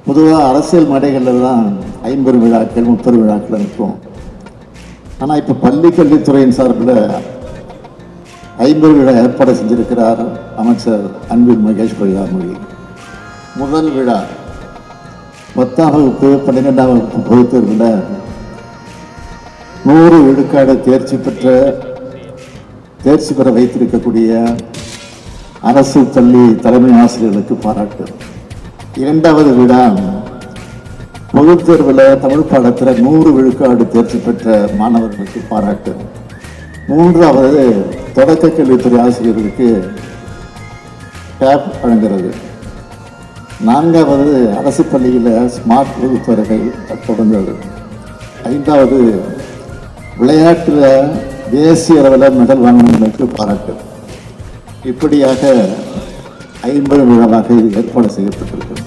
பொதுவாக அரசியல் மேடைகளில் தான் 50 விழாக்கள் 30 விழாக்கள் இருக்கும். ஆனால் இப்போ பள்ளி கல்வித்துறையின் சார்பில் 50 விழா ஏற்பாடு செஞ்சிருக்கிறார் அமைச்சர் அன்பில் மகேஷ் பொய்யாமொழி. முதல் விழா 10ஆம் வகுப்பு 12ஆம் வகுப்பு பொதுத் தேர்வில் 100 விழுக்காடு தேர்ச்சி பெற வைத்திருக்கக்கூடிய அரசு பள்ளி தலைமை ஆசிரியர்களுக்கு பாராட்டு. இரண்டாவது விழா பொதுத் தேர்வில் தமிழ் பாடத்தில் 100 விழுக்காடு தேர்ச்சி பெற்ற மாணவர்களுக்கு பாராட்டு. மூன்றாவது தொடக்க கல்வித்துறை ஆசிரியர்களுக்கு டேப் வழங்குறது. நான்காவது அரசு பள்ளியில் ஸ்மார்ட் வகுப்பறைகள் தொடங்குறது. ஐந்தாவது விளையாட்டில் தேசிய அளவில் மெடல் வாங்கினவர்களுக்கு பாராட்டு. இப்படியாக 50 விழாவாக இது ஏற்பாடு செய்யப்பட்டிருக்கிறது.